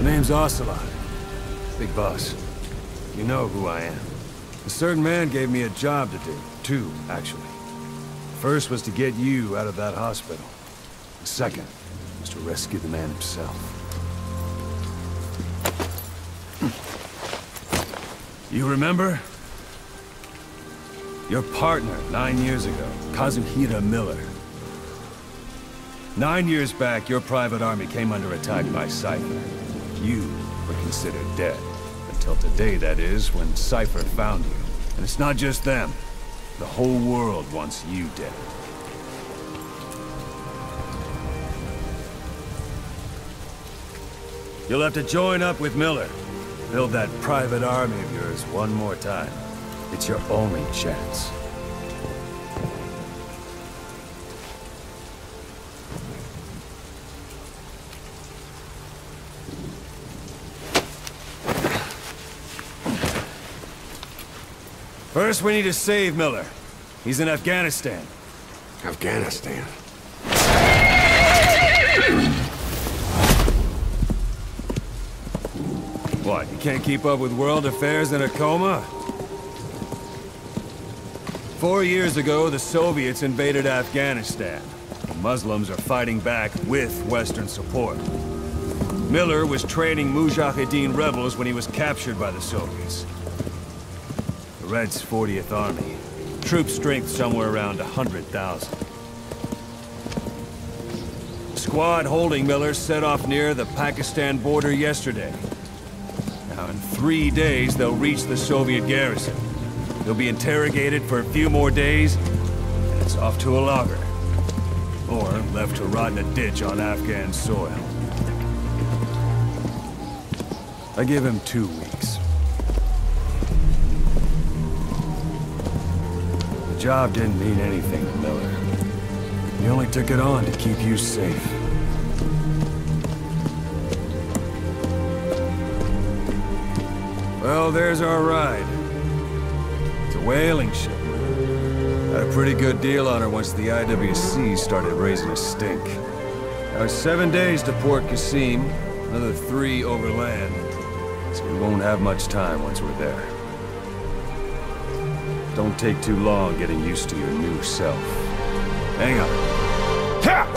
My name's Ocelot. Big boss. You know who I am. A certain man gave me a job to do. Two, actually. First was to get you out of that hospital. The second was to rescue the man himself. You remember? Your partner 9 years ago, Kazuhira Miller. 9 years back, your private army came under attack by Cypher. You were considered dead. Until today, that is, when Cypher found you. And it's not just them. The whole world wants you dead. You'll have to join up with Miller. Build that private army of yours one more time. It's your only chance. First, we need to save Miller. He's in Afghanistan. Afghanistan? What, you can't keep up with world affairs in a coma? 4 years ago, the Soviets invaded Afghanistan. The Muslims are fighting back with Western support. Miller was training Mujahideen rebels when he was captured by the Soviets. The Reds' 40th Army. Troop strength somewhere around 100,000. The squad holding Miller set off near the Pakistan border yesterday. Now, in 3 days, they'll reach the Soviet garrison. They'll be interrogated for a few more days, and it's off to a lager. Or left to rot in a ditch on Afghan soil. I give him 2 weeks. The job didn't mean anything to Miller. He only took it on to keep you safe. Well, there's our ride. It's a whaling ship. Had a pretty good deal on her once the IWC started raising a stink. Now it's 7 days to Port Qasim, another 3 overland. So we won't have much time once we're there. Don't take too long getting used to your new self. Hang on. Ha!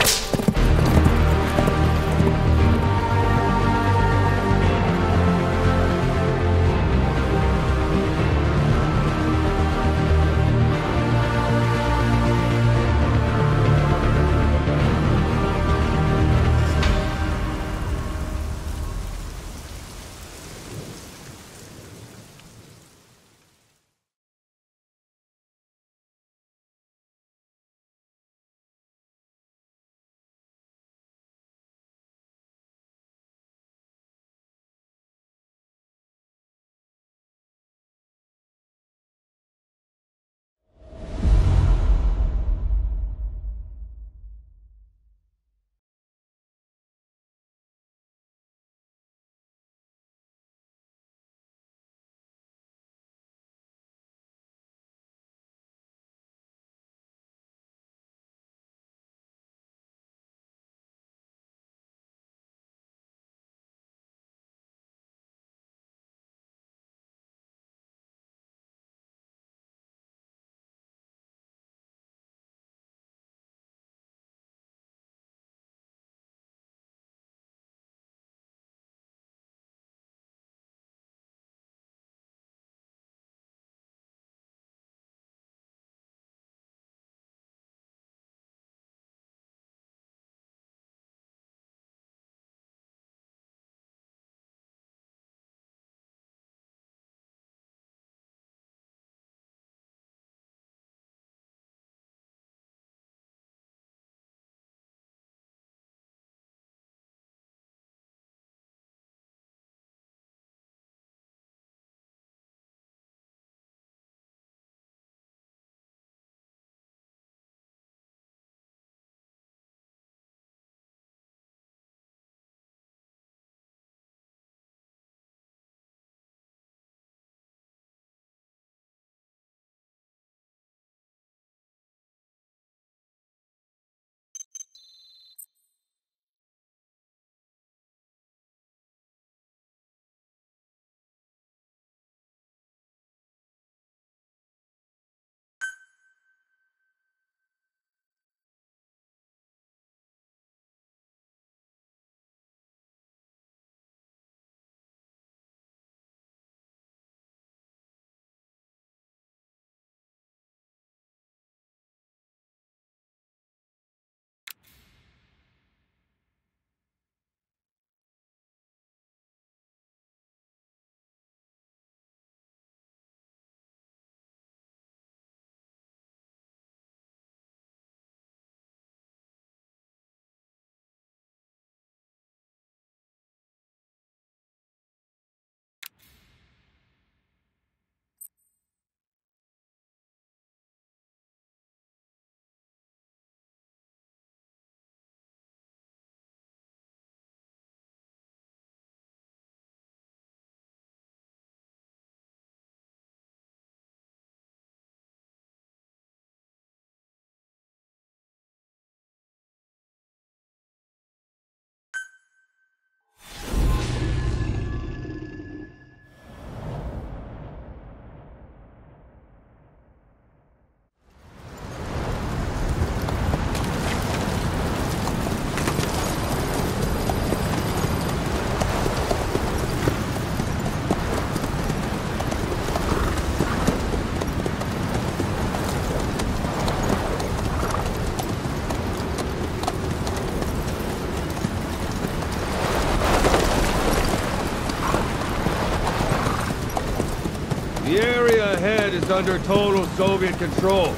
The area ahead is under total Soviet control.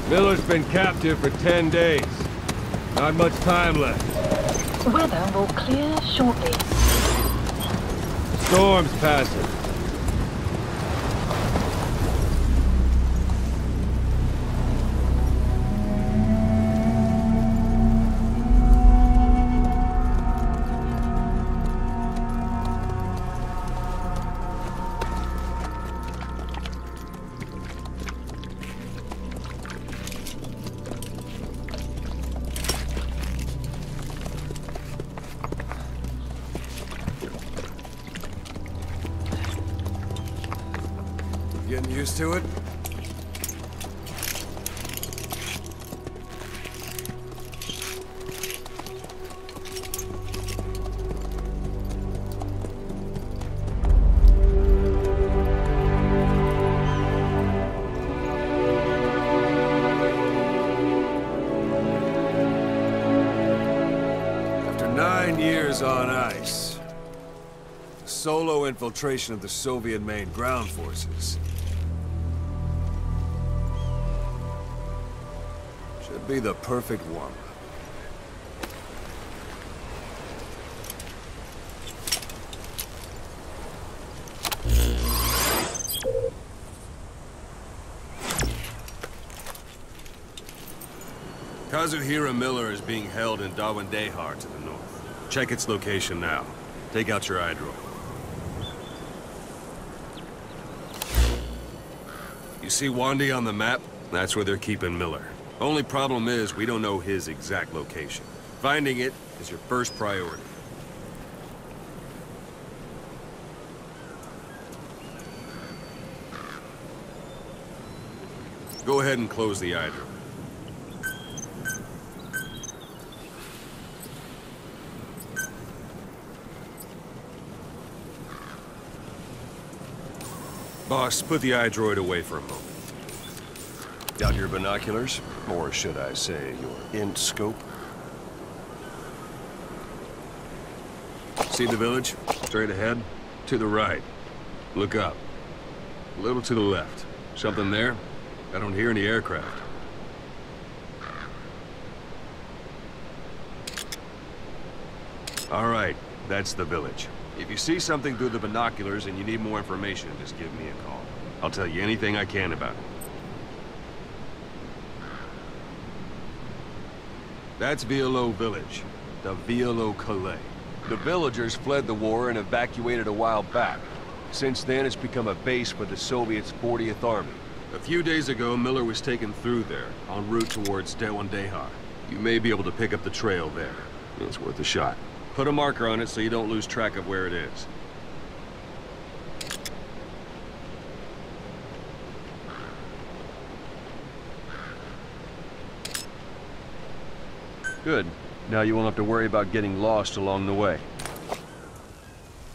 Miller's been captive for 10 days. Not much time left. Weather will clear shortly. Storm's passing. Getting used to it? After 9 years on ice, solo infiltration of the Soviet main ground forces. Should be the perfect one. Kazuhira Miller is being held in Dawandehar to the north. Check its location now. Take out your iDroid. You see Wandi on the map? That's where they're keeping Miller. Only problem is, we don't know his exact location. Finding it is your first priority. Go ahead and close the iDroid. Boss, put the iDroid away for a moment. Got your binoculars? Or should I say, your int scope? See the village? Straight ahead? To the right. Look up. A little to the left. Something there? I don't hear any aircraft. All right, that's the village. If you see something through the binoculars and you need more information, just give me a call. I'll tell you anything I can about it. That's Violo Village, the Violo Calais. The villagers fled the war and evacuated a while back. Since then, it's become a base for the Soviets' 40th Army. A few days ago, Miller was taken through there, en route towards Dawandehar. You may be able to pick up the trail there. It's worth a shot. Put a marker on it so you don't lose track of where it is. Good. Now you won't have to worry about getting lost along the way.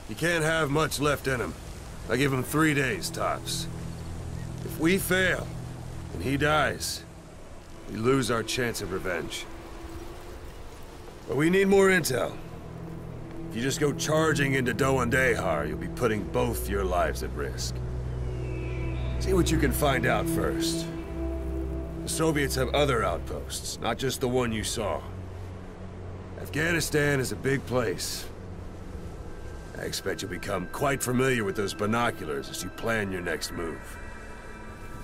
You can't have much left in him. I give him 3 days, tops. If we fail, and he dies, we lose our chance of revenge. But we need more intel. If you just go charging into Dawandehar, you'll be putting both your lives at risk. See what you can find out first. The Soviets have other outposts, not just the one you saw. Afghanistan is a big place. I expect you'll become quite familiar with those binoculars as you plan your next move.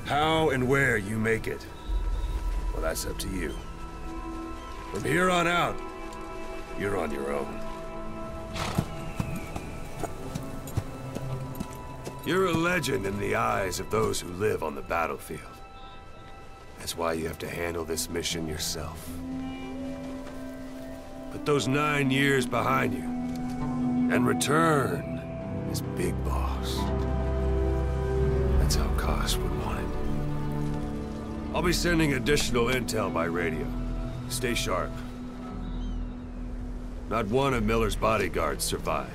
How and where you make it, well, that's up to you. From here on out, you're on your own. You're a legend in the eyes of those who live on the battlefield. That's why you have to handle this mission yourself. Put those 9 years behind you, and return as Big Boss. That's how Koss would want it. I'll be sending additional intel by radio. Stay sharp. Not one of Miller's bodyguards survived.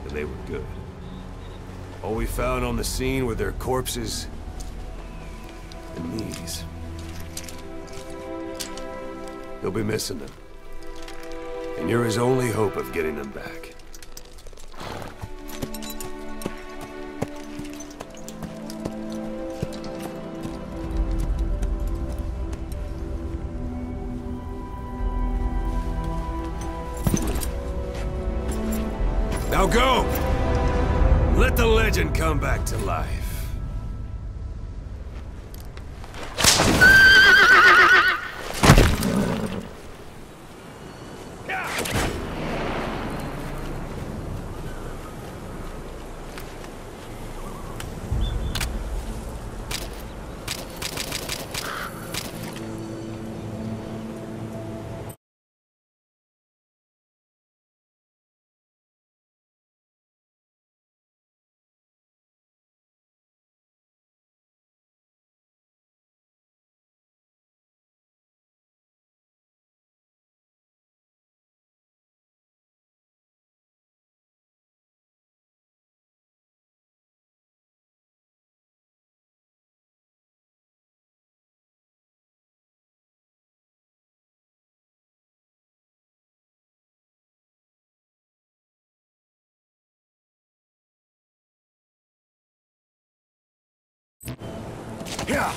And they were good. All we found on the scene were their corpses and knees. He'll be missing them. And you're his only hope of getting them back. Now go! Let the legend come back to life. Yeah.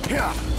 Yeah.